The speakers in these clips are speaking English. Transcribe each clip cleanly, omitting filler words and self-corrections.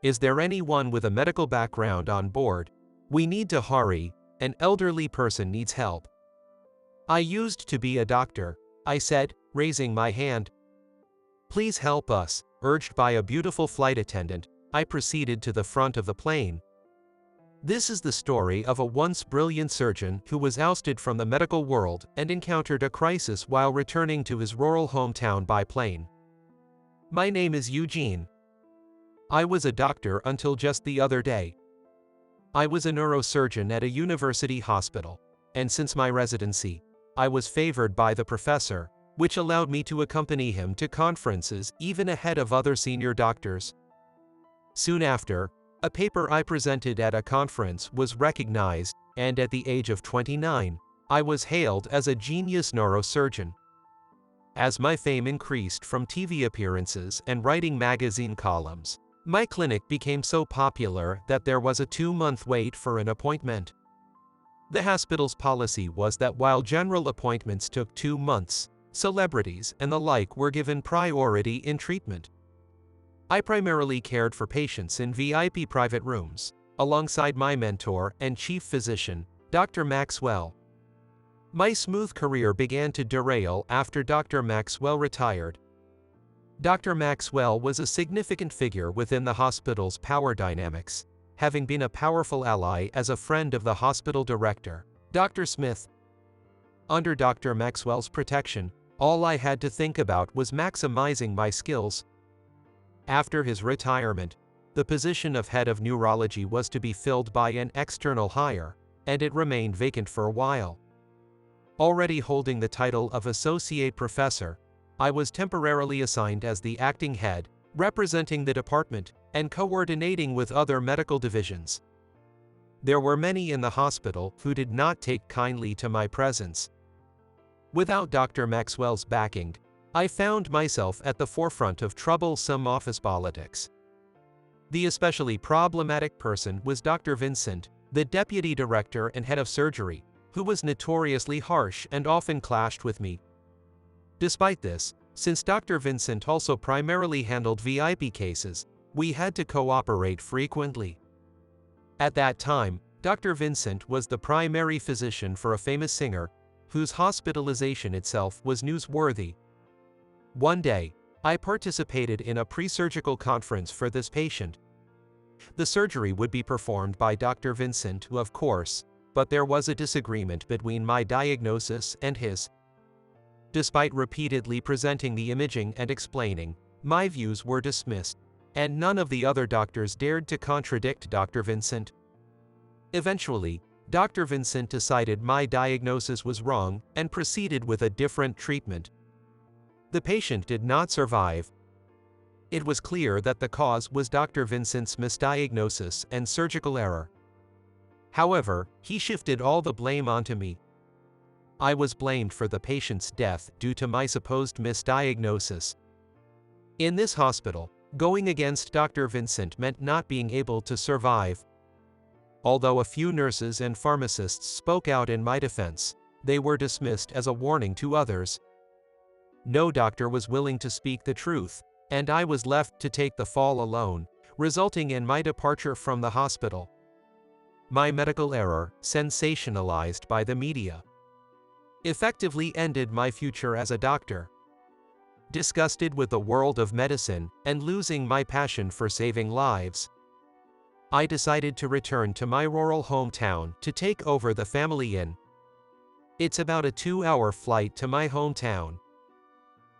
Is there anyone with a medical background on board? We need to hurry, an elderly person needs help. I used to be a doctor, I said, raising my hand. Please help us, urged by a beautiful flight attendant, I proceeded to the front of the plane. This is the story of a once brilliant surgeon who was ousted from the medical world and encountered a crisis while returning to his rural hometown by plane. My name is Eugene. I was a doctor until just the other day. I was a neurosurgeon at a university hospital, and since my residency, I was favored by the professor, which allowed me to accompany him to conferences even ahead of other senior doctors. Soon after, a paper I presented at a conference was recognized, and at the age of 29, I was hailed as a genius neurosurgeon. As my fame increased from TV appearances and writing magazine columns, my clinic became so popular that there was a 2-month wait for an appointment. The hospital's policy was that while general appointments took 2 months, celebrities and the like were given priority in treatment. I primarily cared for patients in VIP private rooms, alongside my mentor and chief physician, Dr. Maxwell. My smooth career began to derail after Dr. Maxwell retired. Dr. Maxwell was a significant figure within the hospital's power dynamics, having been a powerful ally as a friend of the hospital director, Dr. Smith. Under Dr. Maxwell's protection, all I had to think about was maximizing my skills. After his retirement, the position of head of neurology was to be filled by an external hire, and it remained vacant for a while. Already holding the title of associate professor, I was temporarily assigned as the acting head, representing the department and coordinating with other medical divisions. There were many in the hospital who did not take kindly to my presence. Without Dr. Maxwell's backing, I found myself at the forefront of troublesome office politics. The especially problematic person was Dr. Vincent, the deputy director and head of surgery, who was notoriously harsh and often clashed with me. Despite this, since Dr. Vincent also primarily handled VIP cases, we had to cooperate frequently. At that time, Dr. Vincent was the primary physician for a famous singer, whose hospitalization itself was newsworthy. One day, I participated in a pre-surgical conference for this patient. The surgery would be performed by Dr. Vincent, of course, but there was a disagreement between my diagnosis and his. Despite repeatedly presenting the imaging and explaining, my views were dismissed, and none of the other doctors dared to contradict Dr. Vincent. Eventually, Dr. Vincent decided my diagnosis was wrong and proceeded with a different treatment. The patient did not survive. It was clear that the cause was Dr. Vincent's misdiagnosis and surgical error. However, he shifted all the blame onto me. I was blamed for the patient's death due to my supposed misdiagnosis. In this hospital, going against Dr. Vincent meant not being able to survive. Although a few nurses and pharmacists spoke out in my defense, they were dismissed as a warning to others. No doctor was willing to speak the truth, and I was left to take the fall alone, resulting in my departure from the hospital. My medical error, sensationalized by the media, effectively ended my future as a doctor. Disgusted with the world of medicine and losing my passion for saving lives, I decided to return to my rural hometown to take over the family inn. It's about a 2-hour flight to my hometown.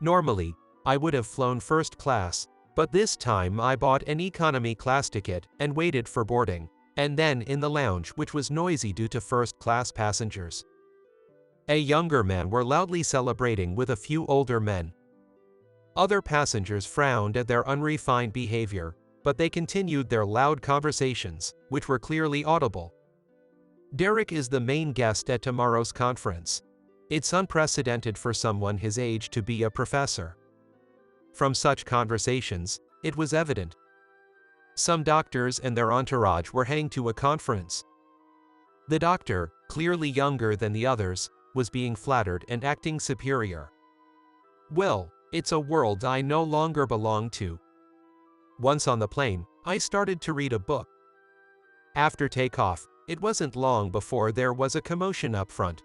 Normally, I would have flown first class, but this time I bought an economy class ticket and waited for boarding, and then in the lounge, which was noisy due to first-class passengers. A younger men were loudly celebrating with a few older men. Other passengers frowned at their unrefined behavior, but they continued their loud conversations, which were clearly audible. Derek is the main guest at tomorrow's conference. It's unprecedented for someone his age to be a professor. From such conversations, it was evident. Some doctors and their entourage were heading to a conference. The doctor, clearly younger than the others, was being flattered and acting superior. Well, it's a world I no longer belong to. Once on the plane, I started to read a book. After takeoff, it wasn't long before there was a commotion up front.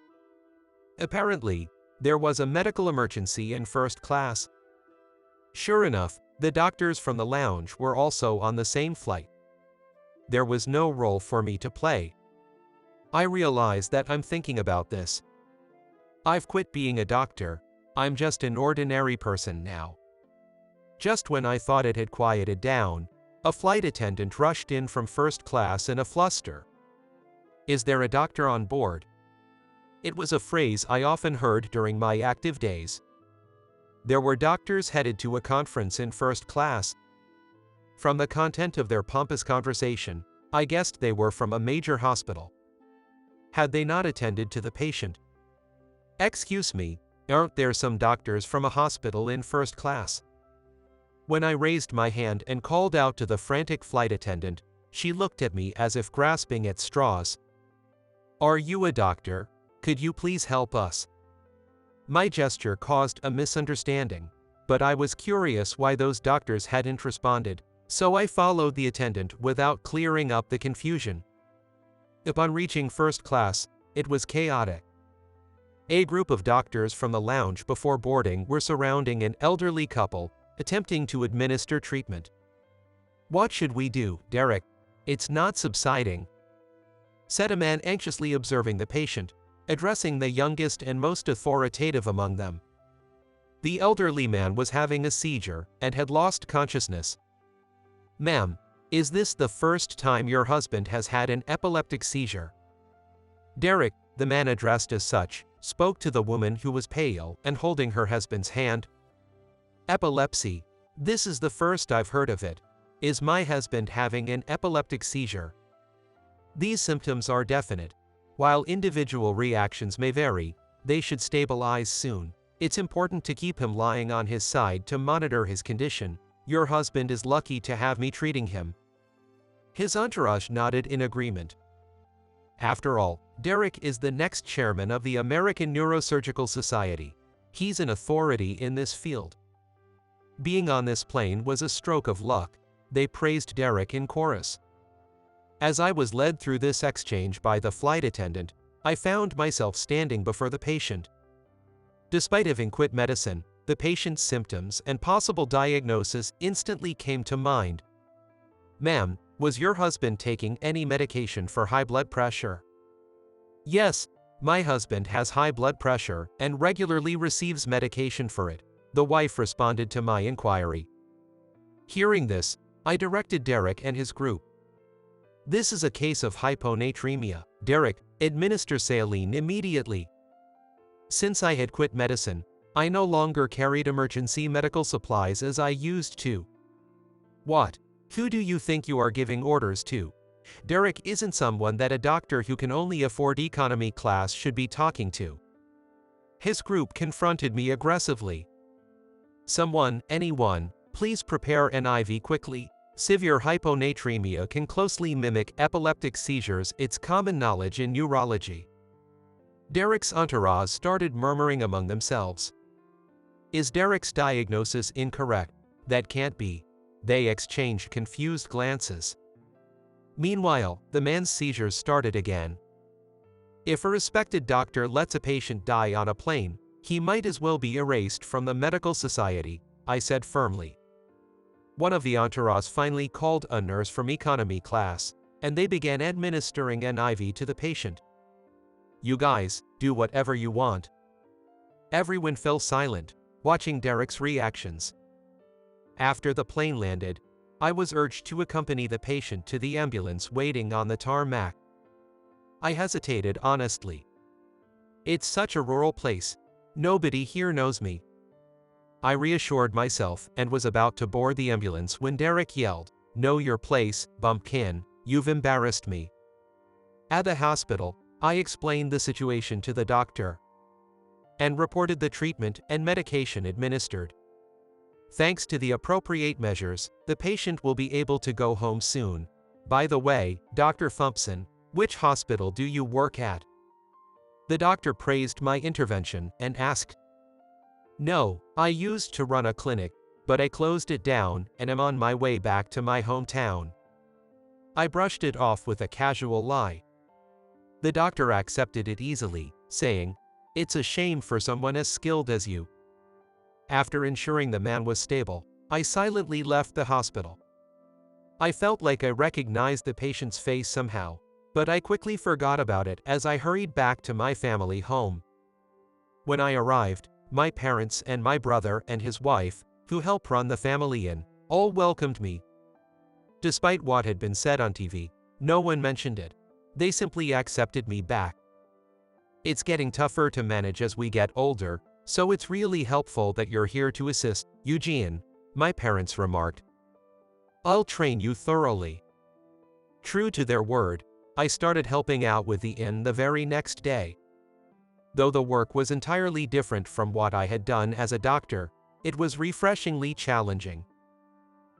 Apparently, there was a medical emergency in first class. Sure enough, the doctors from the lounge were also on the same flight. There was no role for me to play. I realize that I'm thinking about this. I've quit being a doctor, I'm just an ordinary person now. Just when I thought it had quieted down, a flight attendant rushed in from first class in a fluster. "Is there a doctor on board?" It was a phrase I often heard during my active days. There were doctors headed to a conference in first class. From the content of their pompous conversation, I guessed they were from a major hospital. Had they not attended to the patient? "Excuse me, aren't there some doctors from a hospital in first class?" When I raised my hand and called out to the frantic flight attendant, she looked at me as if grasping at straws. "Are you a doctor? Could you please help us?" My gesture caused a misunderstanding, but I was curious why those doctors hadn't responded, so I followed the attendant without clearing up the confusion. Upon reaching first class, it was chaotic. A group of doctors from the lounge before boarding were surrounding an elderly couple, attempting to administer treatment. "What should we do, Derek? It's not subsiding," said a man anxiously observing the patient, addressing the youngest and most authoritative among them. The elderly man was having a seizure and had lost consciousness. "Ma'am, is this the first time your husband has had an epileptic seizure?" Derek, the man addressed as such, spoke to the woman who was pale and holding her husband's hand. "Epilepsy? This is the first I've heard of it. Is my husband having an epileptic seizure?" These symptoms are definite. While individual reactions may vary, they should stabilize soon. It's important to keep him lying on his side to monitor his condition. Your husband is lucky to have me treating him. His entourage nodded in agreement. After all, Derek is the next chairman of the American Neurosurgical Society. He's an authority in this field. Being on this plane was a stroke of luck. They praised Derek in chorus. As I was led through this exchange by the flight attendant, I found myself standing before the patient. Despite having quit medicine, the patient's symptoms and possible diagnosis instantly came to mind. "Ma'am, was your husband taking any medication for high blood pressure?" "Yes, my husband has high blood pressure and regularly receives medication for it," the wife responded to my inquiry. Hearing this, I directed Derek and his group. "This is a case of hyponatremia. Derek, administer saline immediately." Since I had quit medicine, I no longer carried emergency medical supplies as I used to. "What? Who do you think you are giving orders to? Derek isn't someone that a doctor who can only afford economy class should be talking to." His group confronted me aggressively. Anyone, please prepare an IV quickly. Severe hyponatremia can closely mimic epileptic seizures. It's common knowledge in neurology. Derek's entourage started murmuring among themselves. "Is Derek's diagnosis incorrect? That can't be." They exchanged confused glances. Meanwhile, the man's seizures started again. If a respected doctor lets a patient die on a plane, he might as well be erased from the medical society, I said firmly. One of the entourage finally called a nurse from economy class, and they began administering an IV to the patient. "You guys, do whatever you want." Everyone fell silent, watching Derek's reactions. After the plane landed, I was urged to accompany the patient to the ambulance waiting on the tarmac. I hesitated honestly. It's such a rural place. Nobody here knows me. I reassured myself and was about to board the ambulance when Derek yelled, "Know your place, bumpkin, you've embarrassed me." At the hospital, I explained the situation to the doctor and reported the treatment and medication administered. Thanks to the appropriate measures, the patient will be able to go home soon. By the way, Dr. Thumpson, which hospital do you work at? The doctor praised my intervention and asked. No, I used to run a clinic, but I closed it down and am on my way back to my hometown. I brushed it off with a casual lie. The doctor accepted it easily, saying, "It's a shame for someone as skilled as you." After ensuring the man was stable, I silently left the hospital. I felt like I recognized the patient's face somehow, but I quickly forgot about it as I hurried back to my family home. When I arrived, my parents and my brother and his wife, who help run the family inn, all welcomed me. Despite what had been said on TV, no one mentioned it. They simply accepted me back. It's getting tougher to manage as we get older, so it's really helpful that you're here to assist, Eugene, my parents remarked. I'll train you thoroughly. True to their word, I started helping out with the inn the very next day. Though the work was entirely different from what I had done as a doctor, it was refreshingly challenging.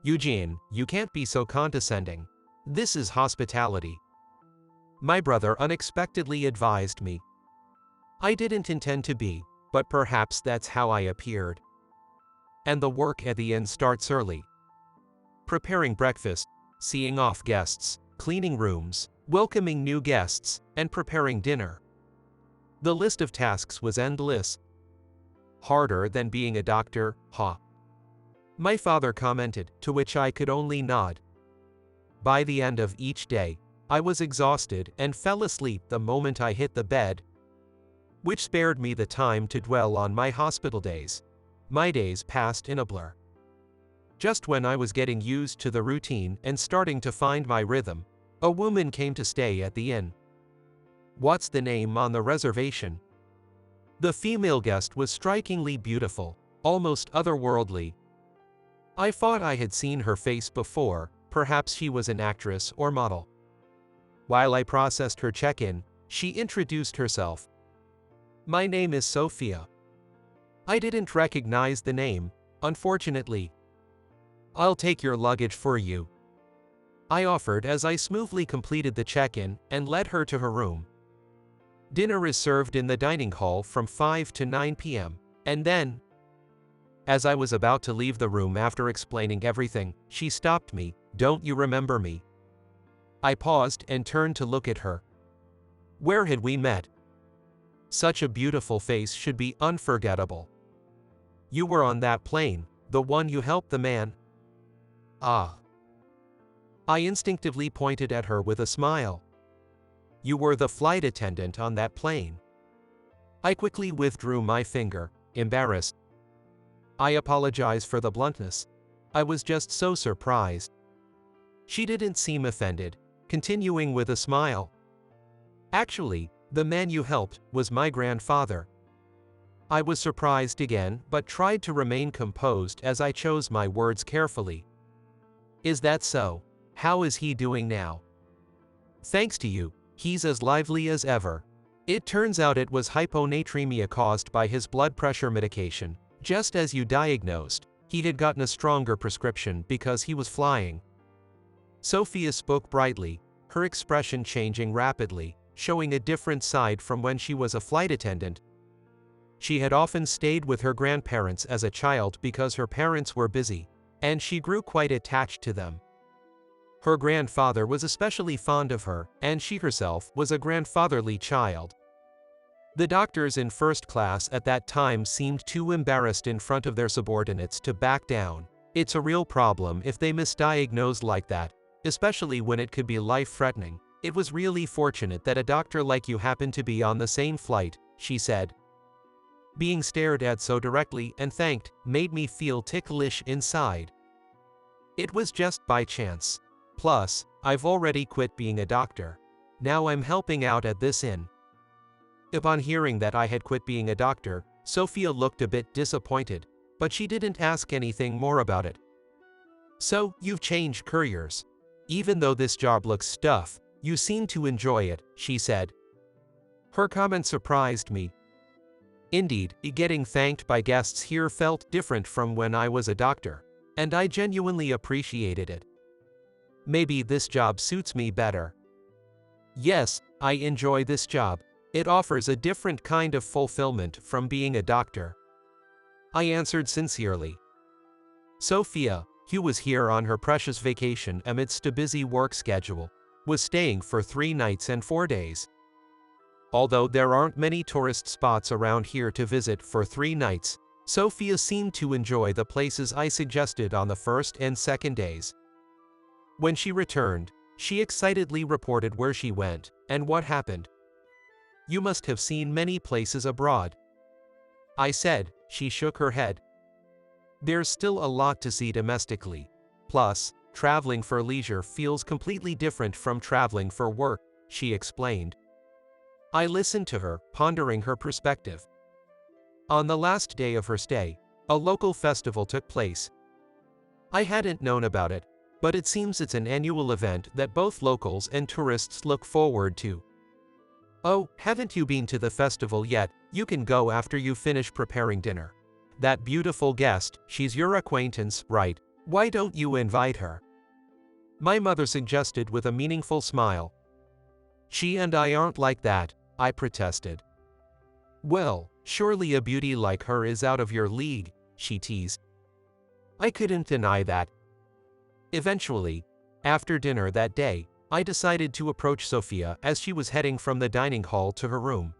Eugene, you can't be so condescending. This is hospitality. My brother unexpectedly advised me. I didn't intend to be, but perhaps that's how I appeared. And the work at the inn starts early. Preparing breakfast, seeing off guests, cleaning rooms, welcoming new guests, and preparing dinner. The list of tasks was endless. Harder than being a doctor, huh? My father commented, to which I could only nod. By the end of each day, I was exhausted and fell asleep the moment I hit the bed, which spared me the time to dwell on my hospital days. My days passed in a blur. Just when I was getting used to the routine and starting to find my rhythm, a woman came to stay at the inn. What's the name on the reservation? The female guest was strikingly beautiful, almost otherworldly. I thought I had seen her face before, perhaps she was an actress or model. While I processed her check-in, she introduced herself. My name is Sophia. I didn't recognize the name, unfortunately. I'll take your luggage for you, I offered as I smoothly completed the check-in and led her to her room. Dinner is served in the dining hall from 5 to 9 p.m., and then, as I was about to leave the room after explaining everything, she stopped me. Don't you remember me? I paused and turned to look at her. Where had we met? Such a beautiful face should be unforgettable. You were on that plane, the one you helped the man. Ah. I instinctively pointed at her with a smile. You were the flight attendant on that plane. I quickly withdrew my finger, embarrassed. I apologize for the bluntness. I was just so surprised. She didn't seem offended, continuing with a smile. Actually, the man you helped was my grandfather. I was surprised again, but tried to remain composed as I chose my words carefully. Is that so? How is he doing now? Thanks to you, he's as lively as ever. It turns out it was hyponatremia caused by his blood pressure medication. Just as you diagnosed, he had gotten a stronger prescription because he was flying. Sophia spoke brightly, her expression changing rapidly, showing a different side from when she was a flight attendant. She had often stayed with her grandparents as a child because her parents were busy, and she grew quite attached to them. Her grandfather was especially fond of her, and she herself was a grandfatherly child. The doctors in first class at that time seemed too embarrassed in front of their subordinates to back down. It's a real problem if they misdiagnose like that, especially when it could be life-threatening. It was really fortunate that a doctor like you happened to be on the same flight, she said. Being stared at so directly and thanked made me feel ticklish inside. It was just by chance. Plus, I've already quit being a doctor. Now I'm helping out at this inn. Upon hearing that I had quit being a doctor, Sophia looked a bit disappointed, but she didn't ask anything more about it. So, you've changed careers. Even though this job looks tough, you seem to enjoy it, she said. Her comment surprised me. Indeed, getting thanked by guests here felt different from when I was a doctor, and I genuinely appreciated it. Maybe this job suits me better. Yes, I enjoy this job. It offers a different kind of fulfillment from being a doctor. I answered sincerely. Sophia, who was here on her precious vacation amidst a busy work schedule, was staying for 3 nights and 4 days. Although there aren't many tourist spots around here to visit for 3 nights, Sophia seemed to enjoy the places I suggested on the first and second days. When she returned, she excitedly reported where she went and what happened. "You must have seen many places abroad," I said. She shook her head. "There's still a lot to see domestically. Plus, traveling for leisure feels completely different from traveling for work," she explained. I listened to her, pondering her perspective. On the last day of her stay, a local festival took place. I hadn't known about it, but it seems it's an annual event that both locals and tourists look forward to. "Oh, haven't you been to the festival yet? You can go after you finish preparing dinner. That beautiful guest, she's your acquaintance, right? Why don't you invite her?" my mother suggested with a meaningful smile. "She and I aren't like that," I protested. "Well, surely a beauty like her is out of your league," she teased. I couldn't deny that. Eventually, after dinner that day, I decided to approach Sophia as she was heading from the dining hall to her room.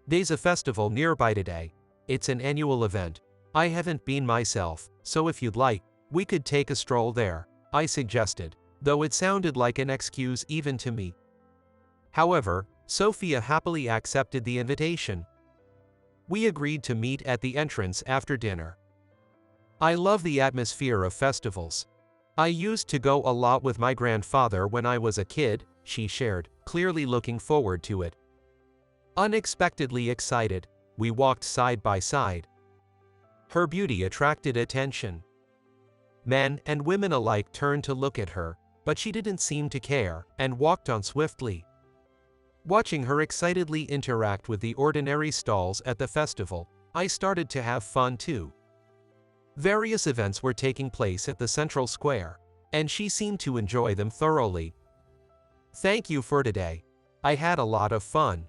"There's a festival nearby today. It's an annual event. I haven't been myself, so if you'd like, we could take a stroll there," I suggested, though it sounded like an excuse even to me. However, Sophia happily accepted the invitation. We agreed to meet at the entrance after dinner. "I love the atmosphere of festivals. I used to go a lot with my grandfather when I was a kid," she shared, clearly looking forward to it. Unexpectedly excited, we walked side by side. Her beauty attracted attention. Men and women alike turned to look at her, but she didn't seem to care and walked on swiftly. Watching her excitedly interact with the ordinary stalls at the festival, I started to have fun too. Various events were taking place at the central square, and she seemed to enjoy them thoroughly. "Thank you for today. I had a lot of fun,"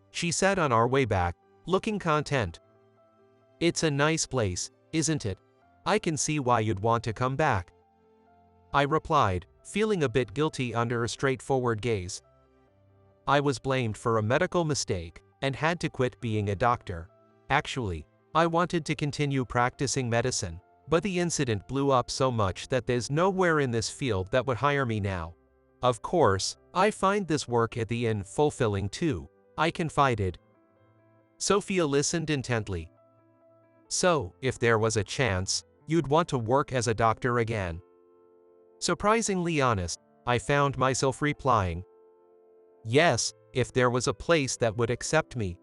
she said on our way back, looking content. "It's a nice place, isn't it? I can see why you'd want to come back," I replied, feeling a bit guilty under a straightforward gaze. I was blamed for a medical mistake and had to quit being a doctor. Actually, I wanted to continue practicing medicine, but the incident blew up so much that there's nowhere in this field that would hire me now. "Of course, I find this work at the inn fulfilling too," I confided. Sophia listened intently. "So, if there was a chance, you'd want to work as a doctor again?" Surprisingly honest, I found myself replying. "Yes, if there was a place that would accept me."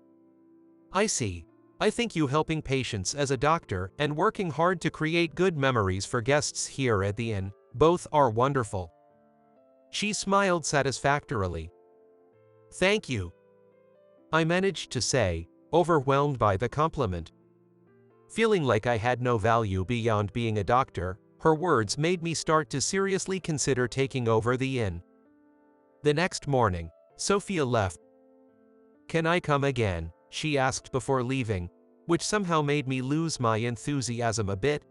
"I see. I think you helping patients as a doctor and working hard to create good memories for guests here at the inn, both are wonderful." She smiled satisfactorily. "Thank you," I managed to say, overwhelmed by the compliment. Feeling like I had no value beyond being a doctor, her words made me start to seriously consider taking over the inn. The next morning, Sophia left. "Can I come again?" she asked before leaving, which somehow made me lose my enthusiasm a bit.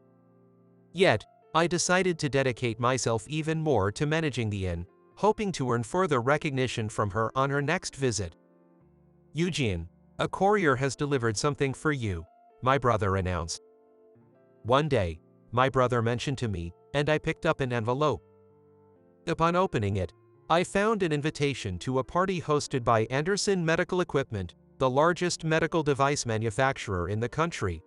Yet, I decided to dedicate myself even more to managing the inn, hoping to earn further recognition from her on her next visit. "Eugene, a courier has delivered something for you," my brother announced. One day, my brother mentioned to me, and I picked up an envelope. Upon opening it, I found an invitation to a party hosted by Anderson Medical Equipment, the largest medical device manufacturer in the country.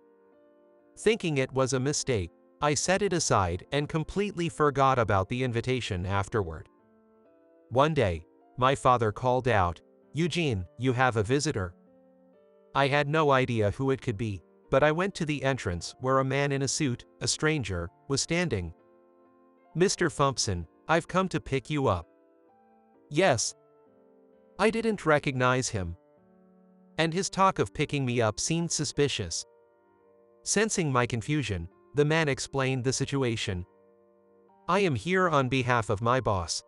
Thinking it was a mistake, I set it aside and completely forgot about the invitation afterward. One day, my father called out, "Eugene, you have a visitor." I had no idea who it could be, but I went to the entrance where a man in a suit, a stranger, was standing. "Mr. Fumpson, I've come to pick you up." "Yes." I didn't recognize him, and his talk of picking me up seemed suspicious. Sensing my confusion, the man explained the situation. "I am here on behalf of my boss.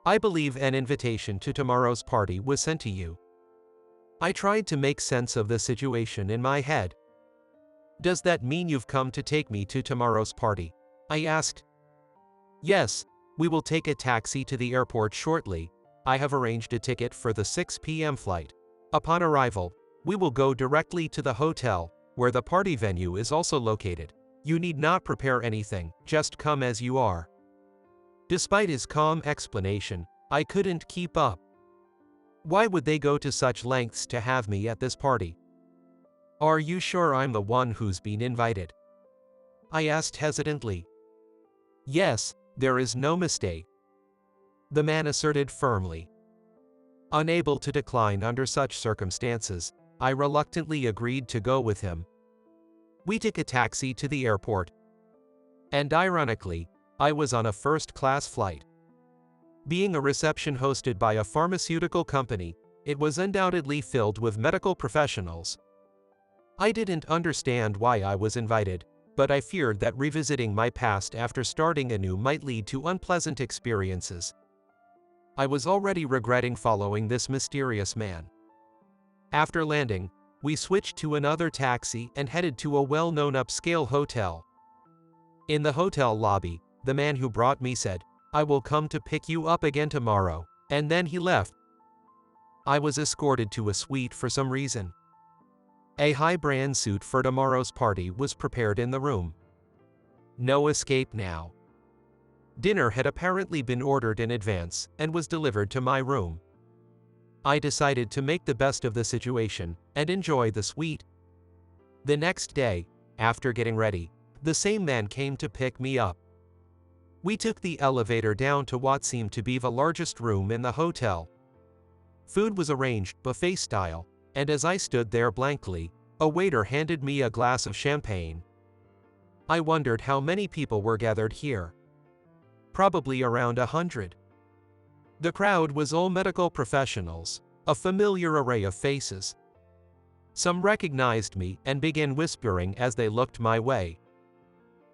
I believe an invitation to tomorrow's party was sent to you." I tried to make sense of the situation in my head. Does that mean you've come to take me to tomorrow's party? I asked. Yes, we will take a taxi to the airport shortly. I have arranged a ticket for the 6 p.m. flight. Upon arrival, we will go directly to the hotel, where the party venue is also located. You need not prepare anything, just come as you are. Despite his calm explanation, I couldn't keep up. Why would they go to such lengths to have me at this party? Are you sure I'm the one who's been invited? I asked hesitantly. Yes, there is no mistake, the man asserted firmly. Unable to decline under such circumstances, I reluctantly agreed to go with him. We took a taxi to the airport. And ironically, I was on a first-class flight. Being a reception hosted by a pharmaceutical company, it was undoubtedly filled with medical professionals. I didn't understand why I was invited, but I feared that revisiting my past after starting anew might lead to unpleasant experiences. I was already regretting following this mysterious man. After landing, we switched to another taxi and headed to a well-known upscale hotel. In the hotel lobby, the man who brought me said, "I will come to pick you up again tomorrow," and then he left. I was escorted to a suite for some reason. A high-brand suit for tomorrow's party was prepared in the room. No escape now. Dinner had apparently been ordered in advance and was delivered to my room. I decided to make the best of the situation and enjoy the suite. The next day, after getting ready, the same man came to pick me up. We took the elevator down to what seemed to be the largest room in the hotel. Food was arranged buffet style, and as I stood there blankly, a waiter handed me a glass of champagne. I wondered how many people were gathered here. Probably around 100. The crowd was all medical professionals, a familiar array of faces. Some recognized me and began whispering as they looked my way.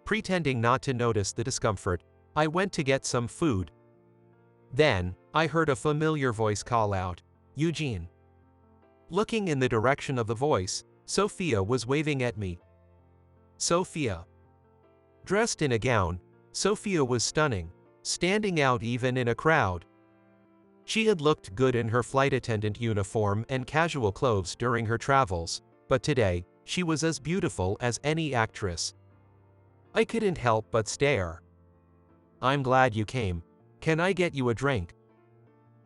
Pretending not to notice the discomfort, I went to get some food. Then, I heard a familiar voice call out, "Eugene." Looking in the direction of the voice, Sophia was waving at me. Sophia. Dressed in a gown, Sophia was stunning, standing out even in a crowd. She had looked good in her flight attendant uniform and casual clothes during her travels, but today, she was as beautiful as any actress. I couldn't help but stare. "I'm glad you came. Can I get you a drink?"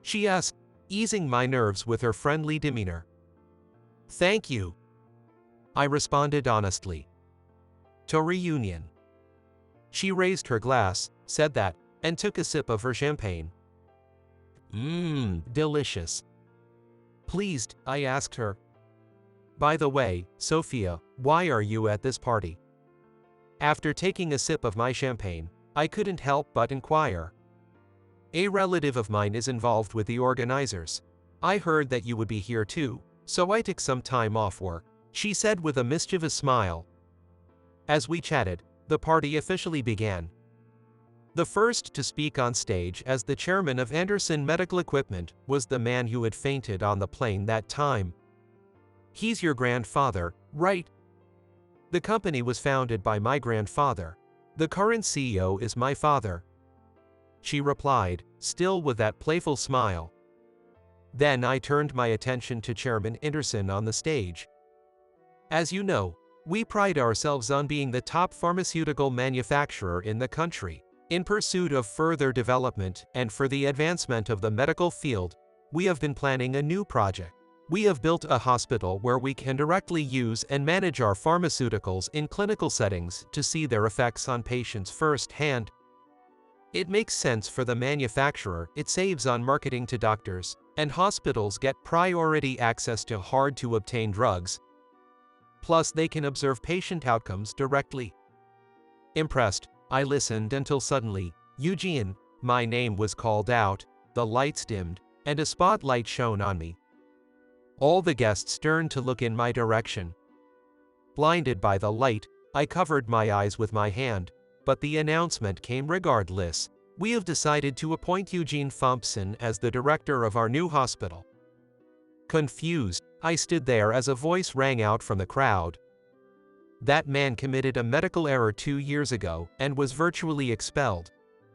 she asked, easing my nerves with her friendly demeanor. "Thank you," I responded honestly. "To reunion." She raised her glass, said that, and took a sip of her champagne. Delicious. Pleased, I asked her. "By the way, Sophia, why are you at this party?" After taking a sip of my champagne, I couldn't help but inquire. "A relative of mine is involved with the organizers. I heard that you would be here too, so I took some time off work," she said with a mischievous smile. As we chatted, the party officially began. The first to speak on stage as the chairman of Anderson Medical Equipment was the man who had fainted on the plane that time. "He's your grandfather, right?" "The company was founded by my grandfather. The current CEO is my father," she replied, still with that playful smile. Then I turned my attention to Chairman Anderson on the stage. "As you know, we pride ourselves on being the top pharmaceutical manufacturer in the country. In pursuit of further development and for the advancement of the medical field, we have been planning a new project. We have built a hospital where we can directly use and manage our pharmaceuticals in clinical settings to see their effects on patients firsthand. It makes sense for the manufacturer, it saves on marketing to doctors, and hospitals get priority access to hard-to-obtain drugs. Plus, they can observe patient outcomes directly." Impressed, I listened until suddenly, "Eugene," my name was called out, the lights dimmed, and a spotlight shone on me. All the guests turned to look in my direction. Blinded by the light, I covered my eyes with my hand, but the announcement came regardless. "We have decided to appoint Eugene Thompson as the director of our new hospital." Confused, I stood there as a voice rang out from the crowd. That man committed a medical error 2 years ago and was virtually expelled.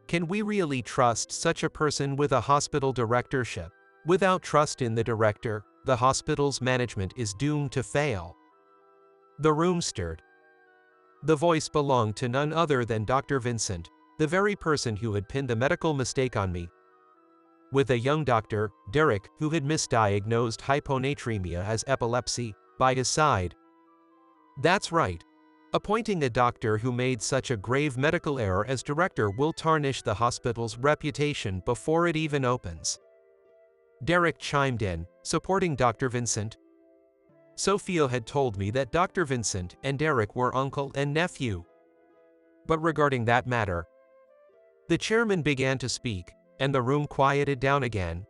Can we really trust such a person with a hospital directorship? Without trust in the director, the hospital's management is doomed to fail." The room stirred. The voice belonged to none other than Dr. Vincent, the very person who had pinned the medical mistake on me. With a young doctor, Derek, who had misdiagnosed hyponatremia as epilepsy, by his side. "That's right. Appointing a doctor who made such a grave medical error as director will tarnish the hospital's reputation before it even opens." Derek chimed in, supporting Dr. Vincent. Sophia had told me that Dr. Vincent and Derek were uncle and nephew. But regarding that matter, the chairman began to speak, and the room quieted down again.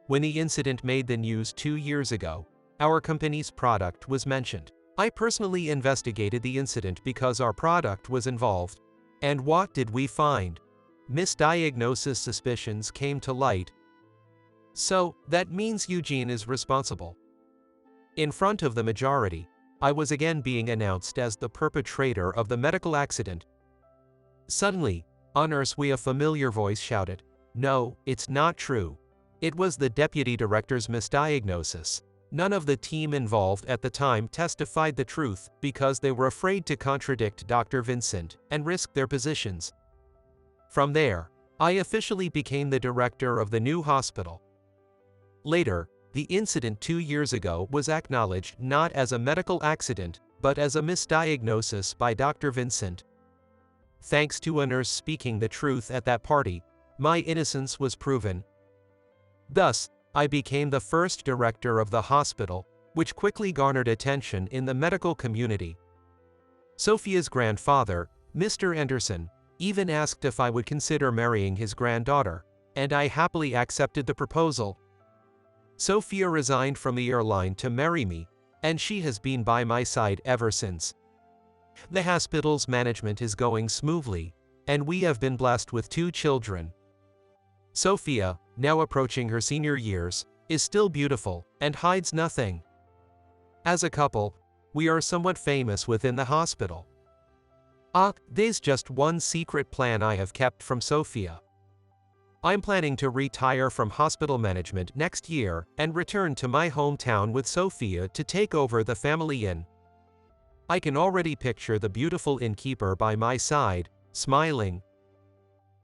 When the incident made the news 2 years ago, our company's product was mentioned. I personally investigated the incident because our product was involved. And what did we find? Misdiagnosis suspicions came to light. So, that means Eugene is responsible. In front of the majority, I was again being announced as the perpetrator of the medical accident. Suddenly, on Urswe a familiar voice shouted, "No, it's not true. It was the deputy director's misdiagnosis." None of the team involved at the time testified the truth because they were afraid to contradict Dr. Vincent and risk their positions. From there, I officially became the director of the new hospital. Later, the incident 2 years ago was acknowledged not as a medical accident, but as a misdiagnosis by Dr. Vincent. Thanks to a nurse speaking the truth at that party, my innocence was proven. Thus, I became the first director of the hospital, which quickly garnered attention in the medical community. Sophia's grandfather, Mr. Anderson, even asked if I would consider marrying his granddaughter, and I happily accepted the proposal. Sophia resigned from the airline to marry me, and she has been by my side ever since. The hospital's management is going smoothly, and we have been blessed with 2 children. Sophia, now approaching her senior years, is still beautiful and hides nothing. As a couple, we are somewhat famous within the hospital. There's just one secret plan I have kept from Sophia. I'm planning to retire from hospital management next year and return to my hometown with Sophia to take over the family inn. I can already picture the beautiful innkeeper by my side, smiling,